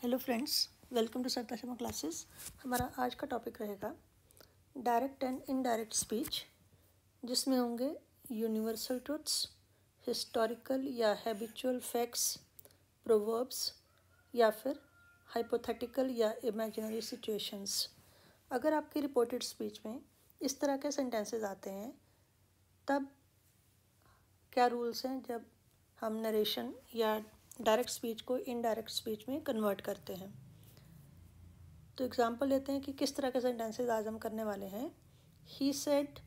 Hello friends, welcome to सरता Sharma classes. हमारा आज का टॉपिक रहेगा डायरेक्ट एंड इनडायरेक्ट स्पीच, जिसमें होंगे यूनिवर्सल ट्रुथ्स, हिस्टोरिकल या हैबिचुअल फैक्ट्स, प्रोवर्ब्स या फिर हाइपोथेटिकल या इमेजिनरी सिचुएशंस। अगर आपकी रिपोर्टेड स्पीच में इस तरह के सेंटेंसेस आते हैं तब क्या रूल्स हैं जब हम नरेशन या डायरेक्ट स्पीच को इनडायरेक्ट स्पीच में कन्वर्ट करते हैं। तो एग्जांपल लेते हैं कि किस तरह के सेंटेंसेस आज हम करने वाले हैं। He said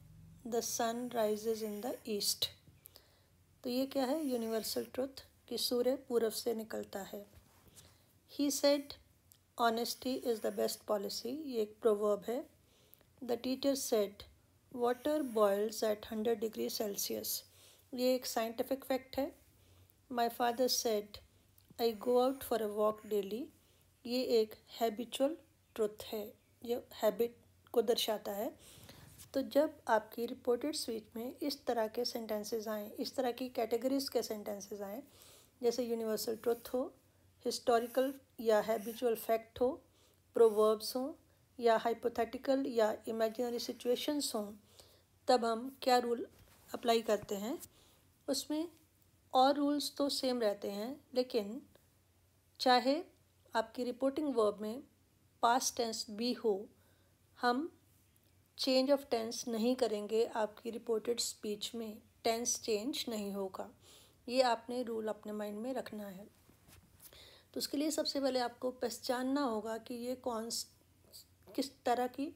the sun rises in the east. तो ये क्या है? यूनिवर्सल ट्रुथ कि सूर्य पूरब से निकलता है। He said honesty is the best policy. ये एक प्रोवर्ब है। The teacher said water boils at 100 degree Celsius. ये एक साइंटिफिक फैक्ट है। My father said I go out for a walk daily. ये एक हैबिचुअल ट्रुथ है, ये हैबिट को दर्शाता है। तो जब आपकी रिपोर्टेड स्पीच में इस तरह के सेंटेंसेस आएँ, इस तरह की कैटेगरीज के सेंटेंसेस आएँ, जैसे यूनिवर्सल ट्रुथ हो, हिस्टोरिकल या हैबिचुअल फैक्ट हो, प्रोवर्ब्स हों या हाइपोथेटिकल या इमेजिनरी सिचुएशंस हों, तब हम क्या रूल अप्लाई करते हैं। उसमें और रूल्स तो सेम रहते हैं, लेकिन चाहे आपकी रिपोर्टिंग वर्ब में पास्ट टेंस भी हो, हम चेंज ऑफ टेंस नहीं करेंगे। आपकी रिपोर्टेड स्पीच में टेंस चेंज नहीं होगा। ये आपने रूल अपने माइंड में रखना है। तो उसके लिए सबसे पहले आपको पहचानना होगा कि ये किस तरह की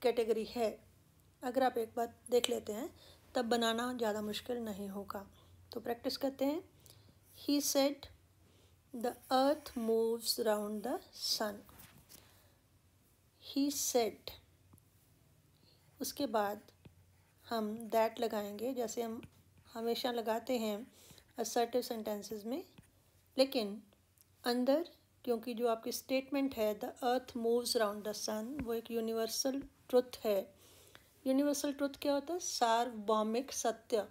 कैटेगरी है। अगर आप एक बार देख लेते हैं तब बनाना ज़्यादा मुश्किल नहीं होगा। तो प्रैक्टिस करते हैं। He said the earth moves round the sun. He said, उसके बाद हम दैट लगाएंगे, जैसे हम हमेशा लगाते हैं असर्टिव सेंटेंसेस में। लेकिन अंदर, क्योंकि जो आपकी स्टेटमेंट है the earth moves round the sun, वो एक यूनिवर्सल ट्रुथ है। यूनिवर्सल ट्रुथ क्या होता है? सार्वभौमिक सत्य,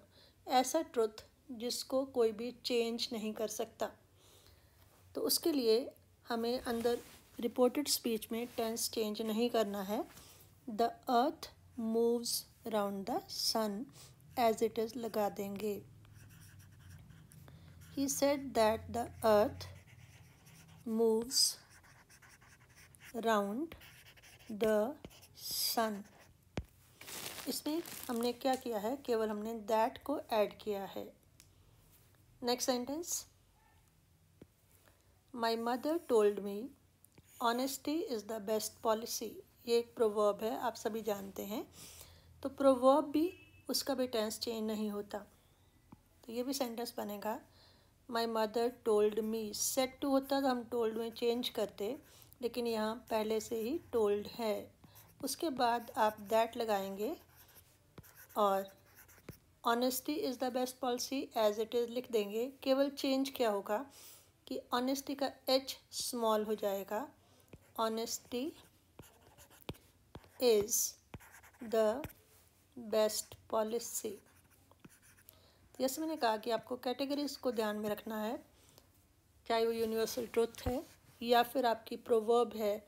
ऐसा ट्रुथ जिसको कोई भी चेंज नहीं कर सकता। तो उसके लिए हमें अंदर रिपोर्टेड स्पीच में टेंस चेंज नहीं करना है। The earth moves round the sun as it is लगा देंगे। He said that the earth moves round the sun. इसमें हमने क्या किया है? केवल हमने दैट को ऐड किया है। Next sentence, my mother told me honesty is the best policy. ये एक प्रोवर्ब है, आप सभी जानते हैं। तो प्रोवर्ब भी, उसका भी टेंस चेंज नहीं होता। तो ये भी सेंटेंस बनेगा my mother told me. Said to होता तो हम टोल्ड में चेंज करते, लेकिन यहाँ पहले से ही टोल्ड है। उसके बाद आप दैट लगाएंगे और honesty is the best policy as it is लिख देंगे। केवल चेंज क्या होगा कि ऑनेस्टी का एच स्मॉल हो जाएगा। Honesty is the best policy. जैसे मैंने कहा कि आपको कैटेगरीज को ध्यान में रखना है, चाहे वो यूनिवर्सल ट्रुथ है या फिर आपकी प्रोवर्ब है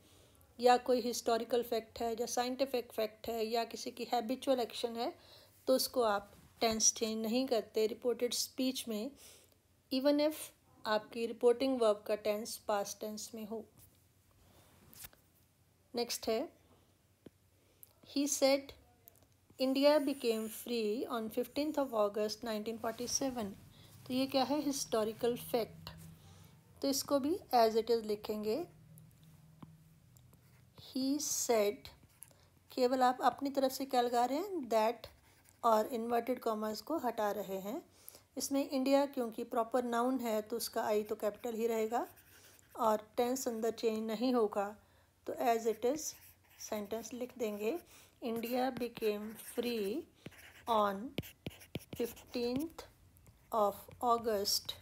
या कोई हिस्टोरिकल फैक्ट है या साइंटिफिक फैक्ट है या किसी की हैबिचुअल एक्शन है, तो उसको आप टेंस चेंज नहीं करते रिपोर्टेड स्पीच में, इवन इफ आपकी रिपोर्टिंग वर्ब का टेंस पास्ट टेंस में हो। नेक्स्ट है, he said India became free on 15th of August 1947। तो ये क्या है? Historical fact. तो इसको भी एज इट इज़ लिखेंगे। ही सेड, केवल आप अपनी तरफ से क्या लगा रहे हैं? दैट और इन्वर्टेड कॉमर्स को हटा रहे हैं। इसमें इंडिया क्योंकि प्रॉपर नाउन है तो उसका आई तो कैपिटल ही रहेगा और टेंस अंदर चेंज नहीं होगा। तो एज इट इज़ सेंटेंस लिख देंगे, India became free on 15th of August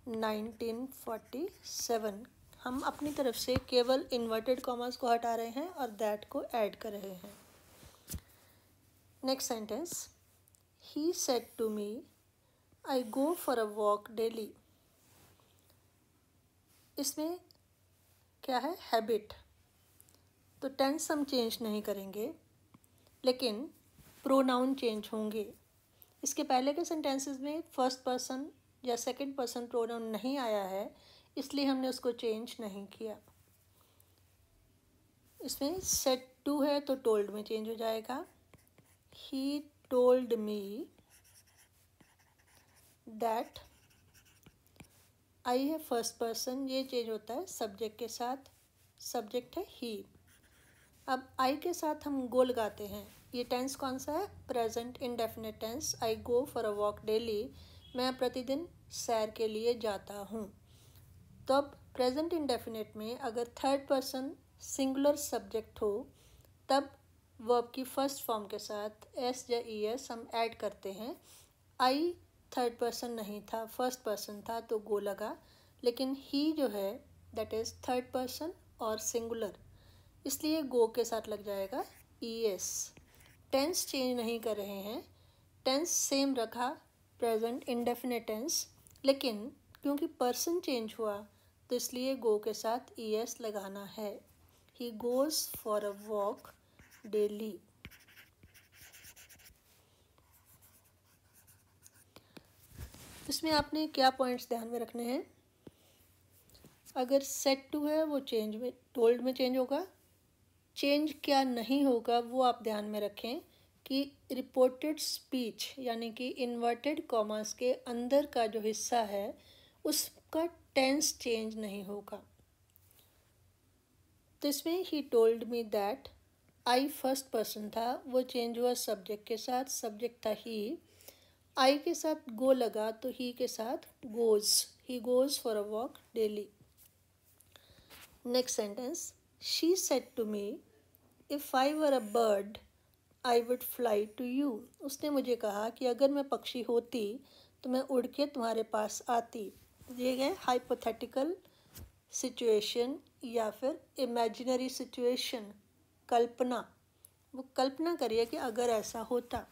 1947। हम अपनी तरफ से केवल इन्वर्टेड कॉमर्स को हटा रहे हैं और दैट को ऐड कर रहे हैं। Next sentence, he said to me I go for a walk daily. इसमें क्या है, हैबिट। तो टेंस हम चेंज नहीं करेंगे, लेकिन प्रोनाउन चेंज होंगे। इसके पहले के सेंटेंसेस में फर्स्ट पर्सन या सेकंड पर्सन प्रोनाउन नहीं आया है, इसलिए हमने उसको चेंज नहीं किया। इसमें सेड टू है तो टोल्ड में चेंज हो जाएगा। He told me that. आई है फर्स्ट पर्सन, ये चेंज होता है सब्जेक्ट के साथ, सब्जेक्ट है ही। अब आई के साथ हम गो लगाते हैं। ये टेंस कौन सा है, present indefinite tense. I go for a walk daily, मैं प्रतिदिन सैर के लिए जाता हूँ। तो अब प्रेजेंट इंडेफिनिट में अगर थर्ड पर्सन सिंगुलर सब्जेक्ट हो, तब वर्ब की फर्स्ट फॉर्म के साथ एस या ई एस हम ऐड करते हैं। आई थर्ड पर्सन नहीं था, फर्स्ट पर्सन था, तो गो लगा। लेकिन ही जो है दैट इज़ थर्ड पर्सन और सिंगुलर, इसलिए गो के साथ लग जाएगा ई एस। टेंस चेंज नहीं कर रहे हैं, टेंस सेम रखा, प्रेजेंट इंडेफिनिट टेंस, लेकिन क्योंकि पर्सन चेंज हुआ तो इसलिए गो के साथ ई एस लगाना है। He goes for a walk daily. इसमें आपने क्या पॉइंट्स ध्यान में रखने हैं। अगर सेड टू है वो चेंज में, टोल्ड में चेंज होगा। चेंज क्या नहीं होगा वो आप ध्यान में रखें कि रिपोर्टेड स्पीच यानी कि इन्वर्टेड कॉमास के अंदर का जो हिस्सा है उसका टेंस चेंज नहीं होगा। तो इसमें he told me that, I first person था, वो चेंज हुआ सब्जेक्ट के साथ, सब्जेक्ट था ही। आई के साथ गो लगा तो ही के साथ goes, he goes for a walk daily. Next sentence, she said to me if I were a bird I would fly to you. उसने मुझे कहा कि अगर मैं पक्षी होती तो मैं उड़ के तुम्हारे पास आती। ये है हाइपोथेटिकल सिचुएशन या फिर इमेजिनरी सिचुएशन, कल्पना। वो कल्पना करिए कि अगर ऐसा होता।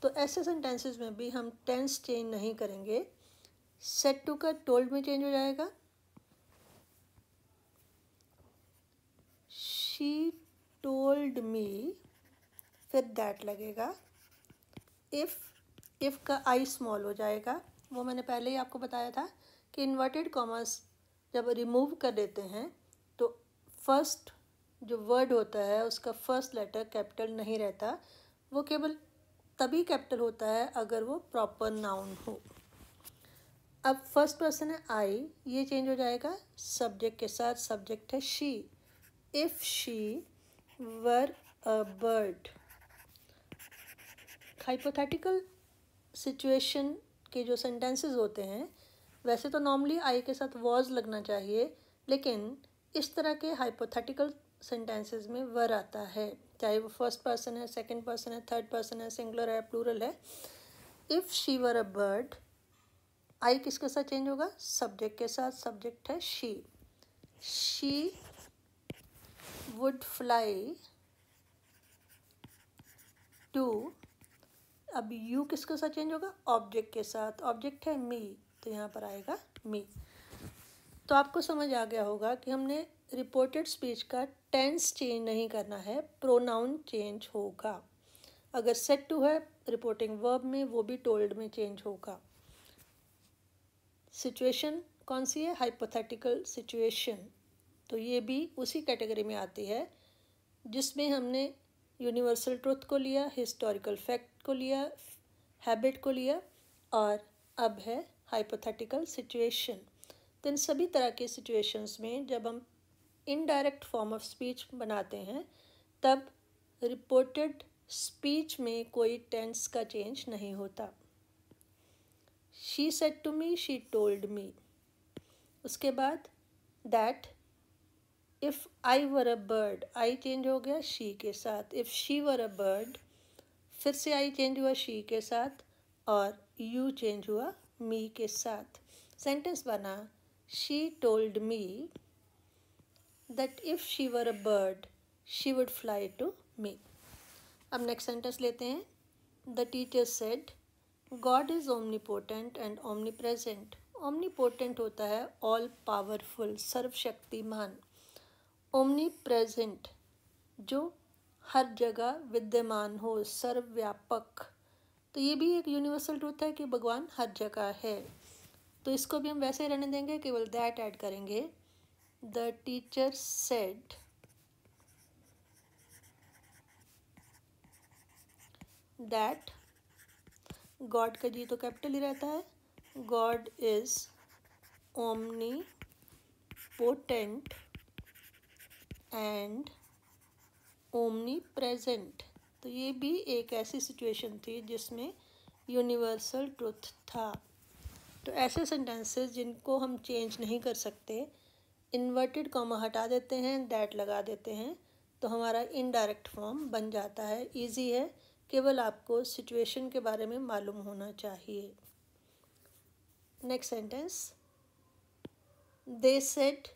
तो ऐसे सेंटेंसेस में भी हम टेंस चेंज नहीं करेंगे। सेड टू का टोल्ड में चेंज हो जाएगा। शी टोल्ड मी, फिर दैट लगेगा। इफ़ का आई स्मॉल हो जाएगा। वो मैंने पहले ही आपको बताया था कि इन्वर्टेड कॉमर्स जब रिमूव कर देते हैं तो फर्स्ट जो वर्ड होता है उसका फर्स्ट लेटर कैपिटल नहीं रहता, वो केवल तभी कैपिटल होता है अगर वो प्रॉपर नाउन हो। अब फर्स्ट पर्सन है आई, ये चेंज हो जाएगा सब्जेक्ट के साथ, सब्जेक्ट है she. If she were a bird. Hypothetical situation के जो सेंटेंसेस होते हैं वैसे तो नॉर्मली आई के साथ वॉज लगना चाहिए, लेकिन इस तरह के हाइपोथेटिकल सेंटेंसेस में वर आता है, चाहे वो फर्स्ट पर्सन है, सेकंड पर्सन है, थर्ड पर्सन है, सिंगुलर है, प्लूरल है। If she were a bird, I किसके साथ चेंज होगा, सब्जेक्ट के साथ, सब्जेक्ट है she. She would fly too, अब यू किसके साथ चेंज होगा, ऑब्जेक्ट के साथ, ऑब्जेक्ट है मी, तो यहाँ पर आएगा मी। तो आपको समझ आ गया होगा कि हमने रिपोर्टेड स्पीच का टेंस चेंज नहीं करना है, प्रोनाउन चेंज होगा। अगर सेड टू है रिपोर्टिंग वर्ब में, वो भी टोल्ड में चेंज होगा। सिचुएशन कौन सी है, हाइपोथेटिकल सिचुएशन, तो ये भी उसी कैटेगरी में आती है जिसमें हमने यूनिवर्सल ट्रुथ को लिया, हिस्टोरिकल फैक्ट को लिया, हैबिट को लिया, और अब है हाइपोथेटिकल सिचुएशन। तो इन सभी तरह के सिचुएशंस में जब हम इनडायरेक्ट फॉर्म ऑफ स्पीच बनाते हैं तब रिपोर्टेड स्पीच में कोई टेंस का चेंज नहीं होता। She said to me, she told me. उसके बाद that, if I were a bird, I change हो गया शी के साथ। If she were a bird, फिर से आई चेंज हुआ शी के साथ, और यू चेंज हुआ मी के साथ। सेंटेंस बना, she told me that if she were a bird she would fly to me. अब नेक्स्ट सेंटेंस लेते हैं। The teacher said God is omnipotent and omnipresent. Omnipotent होता है ऑल पावरफुल, सर्वशक्तिमान, ओमनी प्रेजेंट, जो हर जगह विद्यमान हो, सर्वव्यापक। तो ये भी एक यूनिवर्सल ट्रूथ है कि भगवान हर जगह है। तो इसको भी हम वैसे ही रहने देंगे, केवल दैट ऐड करेंगे। The teacher said that, God का जी तो कैपिटल ही रहता है, God is omni potent and omni present. तो ये भी एक ऐसी सिचुएशन थी जिसमें यूनिवर्सल ट्रुथ था। तो ऐसे सेंटेंसेस जिनको हम चेंज नहीं कर सकते, इन्वर्टेड कॉमा हटा देते हैं, दैट लगा देते हैं, तो हमारा इनडायरेक्ट फॉर्म बन जाता है। इजी है, केवल आपको सिचुएशन के बारे में मालूम होना चाहिए। Next sentence, they said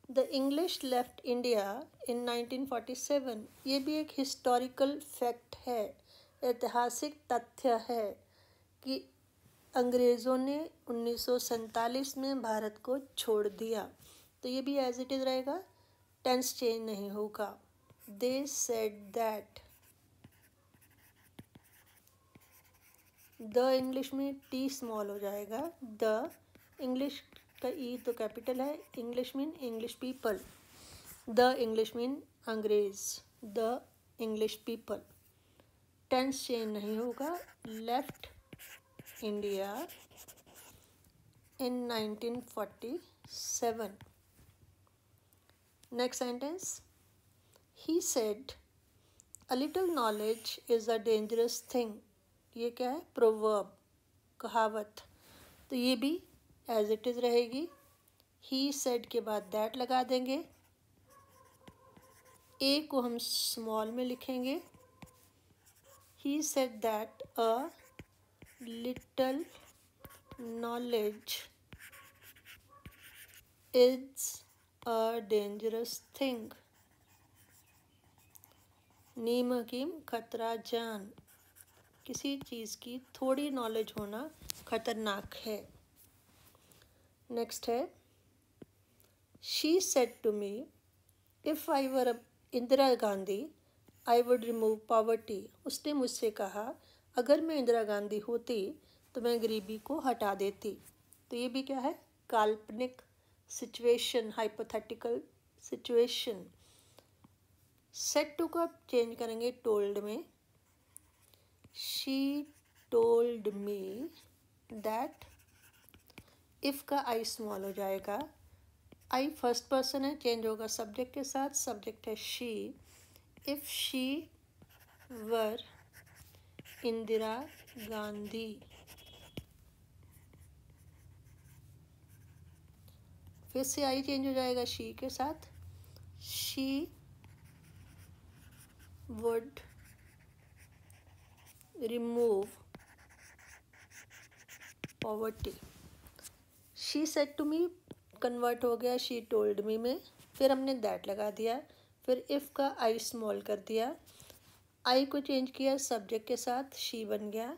the English left India in 1947। ये भी एक हिस्टोरिकल फैक्ट है, ऐतिहासिक तथ्य है कि अंग्रेज़ों ने 1947 में भारत को छोड़ दिया। तो ये भी एज इट इज़ रहेगा, टेंस चेंज नहीं होगा। They said that, the English में टी स्मॉल हो जाएगा, द इंग्लिश का ई तो कैपिटल है, English mean English people, the English mean अंग्रेज, the English people. Tense change नहीं होगा, left India in 1947. Next sentence, he said a little knowledge is a dangerous thing. ये क्या है? proverb, कहावत। तो ये भी as it is रहेगी। he said के बाद that लगा देंगे, a को हम small में लिखेंगे। he said that a little knowledge is a dangerous thing. नीम हकीम खतरा जान, किसी चीज़ की थोड़ी नॉलेज होना खतरनाक है। नेक्स्ट है, she said to me if I were Indira Gandhi I would remove poverty. उसने मुझसे कहा अगर मैं इंदिरा गांधी होती तो मैं गरीबी को हटा देती। तो ये भी क्या है? काल्पनिक situation, hypothetical situation. Said to को आप चेंज करेंगे टोल्ड में, she told me that, if का आई स्मॉल हो जाएगा, आई फर्स्ट पर्सन है, चेंज होगा सब्जेक्ट के साथ, सब्जेक्ट है she. If she were Indira Gandhi, फिर से आई चेंज हो जाएगा शी के साथ, she would remove poverty. She said to me convert हो गया शी टोल्ड मी में, फिर हमने दैट लगा दिया, फिर इफ़ का आई स्मॉल कर दिया, आई को चेंज किया सब्जेक्ट के साथ, शी बन गया।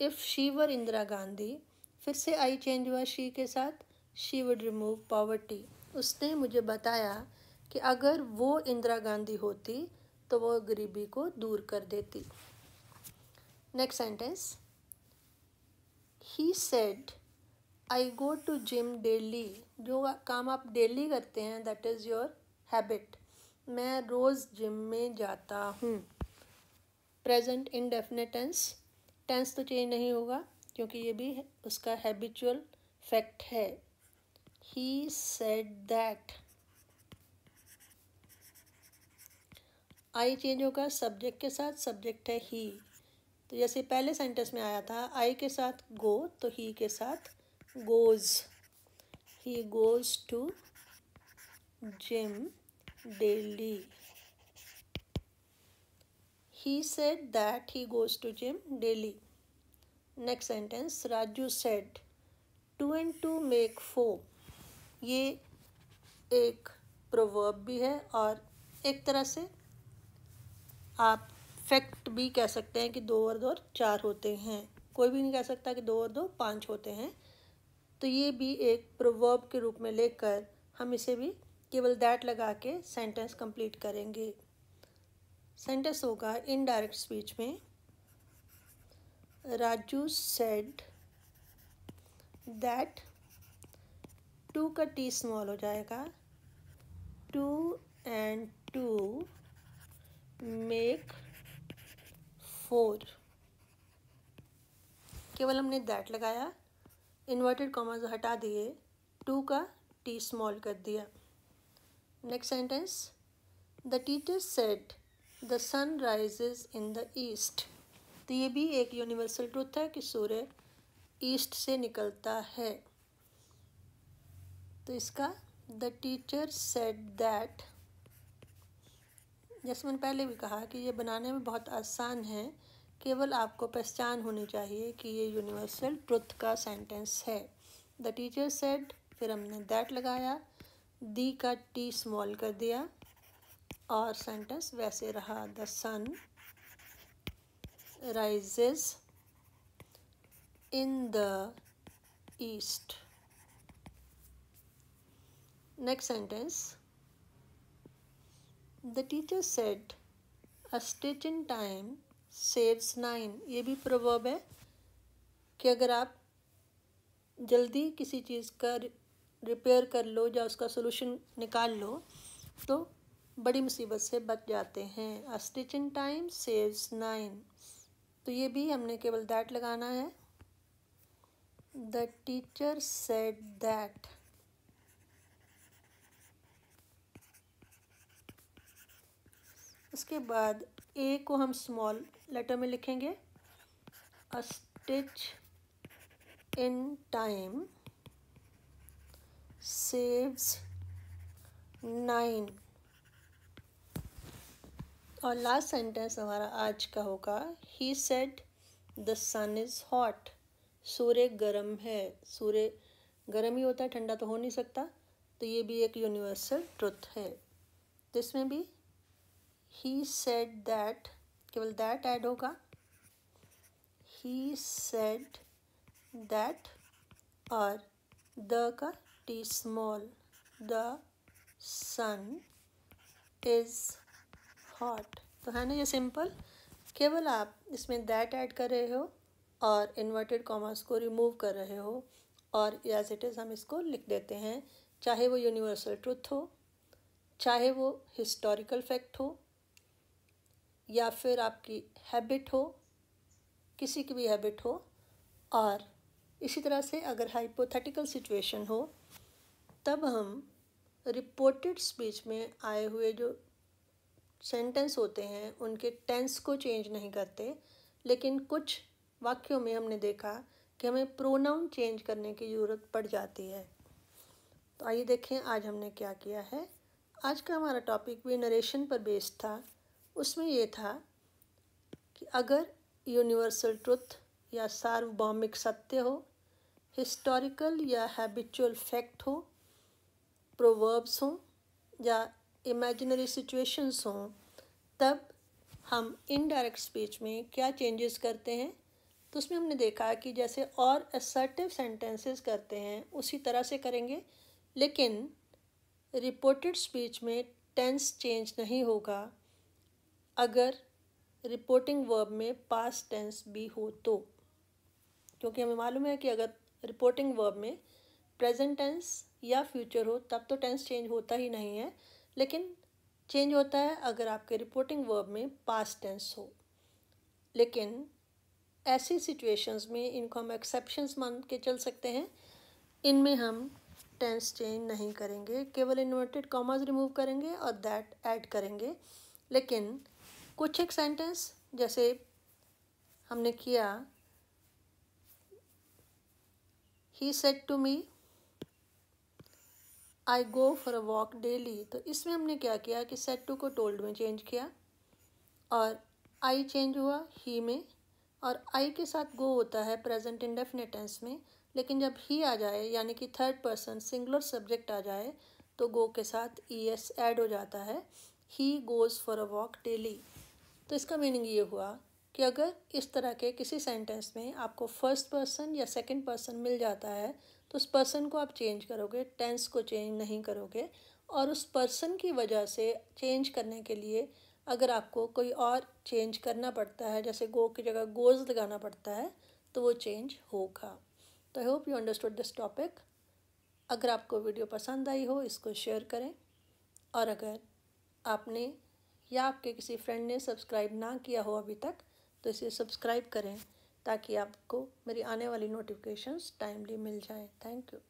If she were Indira Gandhi, फिर से आई चेंज हुआ शी के साथ, शी वुड रिमूव पॉवर्टी। उसने मुझे बताया कि अगर वो इंदिरा गांधी होती तो वो गरीबी को दूर कर देती। Next sentence, he said I go to gym daily. जो काम आप डेली करते हैं दैट इज़ योर हैबिट। मैं रोज़ जिम में जाता हूँ। प्रेजेंट इंडेफिनिट टेंस, टेंस तो चेंज नहीं होगा क्योंकि ये भी उसका हैबिचुअल फैक्ट है। He said that, I change होगा सब्जेक्ट के साथ, सब्जेक्ट है ही। तो जैसे पहले सेंटेंस में आया था आई के साथ गो, तो ही के साथ goes, he goes to gym daily. He said that he goes to gym daily. Next sentence, Raju said 2 and 2 make 4. ये एक proverb भी है और एक तरह से आप फैक्ट भी कह सकते हैं कि 2 और 2 4 होते हैं। कोई भी नहीं कह सकता कि 2 और 2 5 होते हैं। तो ये भी एक proverb के रूप में लेकर हम इसे भी केवल दैट लगा के सेंटेंस कंप्लीट करेंगे। सेंटेंस होगा इनडायरेक्ट स्पीच में, राजू सेड दैट, टू का टी स्मॉल हो जाएगा, 2 and 2 make 4। केवल हमने दैट लगाया, इन्वर्टेड कॉमास हटा दिए, 2 का टी स्मॉल कर दिया। Next sentence, the teacher said the sun rises in the east. तो ये भी एक यूनिवर्सल ट्रूथ है कि सूर्य ईस्ट से निकलता है। तो इसका द टीचर सेड दैट, जैसे मैंने पहले भी कहा कि ये बनाने में बहुत आसान है, केवल आपको पहचान होनी चाहिए कि ये यूनिवर्सल ट्रुथ का सेंटेंस है। द टीचर सेड, फिर हमने दैट लगाया, दी का टी स्मॉल कर दिया और सेंटेंस वैसे रहा, the sun rises in the east. Next sentence, the teacher said a stitch in time saves 9। ये भी प्रोवर्ब है कि अगर आप जल्दी किसी चीज़ का रिपेयर कर लो या उसका सोल्यूशन निकाल लो तो बड़ी मुसीबत से बच जाते हैं। अ स्टिच इन टाइम सेव्स 9। तो ये भी हमने केवल दैट लगाना है, द टीचर सेड दैट। उसके बाद ए को हम स्मॉल लेटर में लिखेंगे, a stitch in time saves 9। और लास्ट सेंटेंस हमारा आज का होगा, he said the sun is hot. सूर्य गर्म है। सूर्य गर्म ही होता है, ठंडा तो हो नहीं सकता। तो ये भी एक यूनिवर्सल ट्रुथ है। तो इसमें भी ही सेड दैट, केवल दैट ऐड होगा, ही सेड दैट और द का T small, the sun is hot. तो है ना ये सिंपल, केवल आप इसमें दैट ऐड कर रहे हो और इन्वर्टेड कॉमास को रिमूव कर रहे हो और एज इट इज़ हम इसको लिख देते हैं, चाहे वो यूनिवर्सल ट्रुथ हो, चाहे वो हिस्टोरिकल फैक्ट हो या फिर आपकी हैबिट हो, किसी की भी हैबिट हो। और इसी तरह से अगर हाइपोथेटिकल सिचुएशन हो तब हम रिपोर्टेड स्पीच में आए हुए जो सेंटेंस होते हैं उनके टेंस को चेंज नहीं करते, लेकिन कुछ वाक्यों में हमने देखा कि हमें प्रोनाउन चेंज करने की ज़रूरत पड़ जाती है। तो आइए देखें आज हमने क्या किया है। आज का हमारा टॉपिक भी नरेशन पर बेस्ड था। उसमें ये था कि अगर यूनिवर्सल ट्रुथ या सार्वभौमिक सत्य हो, हिस्टोरिकल या हैबिचुअल फैक्ट हो, प्रोवर्ब्स हों या इमेजिनरी सिचुएशंस हों, तब हम इनडायरेक्ट स्पीच में क्या चेंजेस करते हैं। तो उसमें हमने देखा कि जैसे और असर्टिव सेंटेंसेस करते हैं उसी तरह से करेंगे, लेकिन रिपोर्टेड स्पीच में टेंस चेंज नहीं होगा अगर रिपोर्टिंग वर्ब में पास्ट टेंस भी हो तो, क्योंकि हमें मालूम है कि अगर रिपोर्टिंग वर्ब में प्रेजेंट टेंस या फ्यूचर हो तब तो टेंस चेंज होता ही नहीं है, लेकिन चेंज होता है अगर आपके रिपोर्टिंग वर्ब में पास्ट टेंस हो। लेकिन ऐसी सिचुएशंस में इनको हम एक्सेप्शंस मान के चल सकते हैं, इनमें हम टेंस चेंज नहीं करेंगे, केवल इन्वर्टेड कॉमास रिमूव करेंगे और दैट ऐड करेंगे। लेकिन कुछ एक सेंटेंस जैसे हमने किया, he said to me I go for a walk daily. तो इसमें हमने क्या किया कि सेड टू को टोल्ड में चेंज किया और आई चेंज हुआ ही में, और आई के साथ गो होता है प्रेजेंट इंडेफिनिट टेंस में, लेकिन जब ही आ जाए यानी कि थर्ड पर्सन सिंगुलर सब्जेक्ट आ जाए तो गो के साथ ईएस ऐड हो जाता है, he goes for a walk daily. तो इसका मीनिंग ये हुआ कि अगर इस तरह के किसी सेंटेंस में आपको फर्स्ट पर्सन या सेकंड पर्सन मिल जाता है तो उस पर्सन को आप चेंज करोगे, टेंस को चेंज नहीं करोगे। और उस पर्सन की वजह से चेंज करने के लिए अगर आपको कोई और चेंज करना पड़ता है, जैसे गो की जगह गोज़ लगाना पड़ता है, तो वो चेंज होगा। तो I hope you understood this topic. अगर आपको वीडियो पसंद आई हो इसको शेयर करें, और अगर आपने या आपके किसी फ्रेंड ने सब्सक्राइब ना किया हो अभी तक तो इसे सब्सक्राइब करें ताकि आपको मेरी आने वाली नोटिफिकेशंस टाइमली मिल जाएं। Thank you.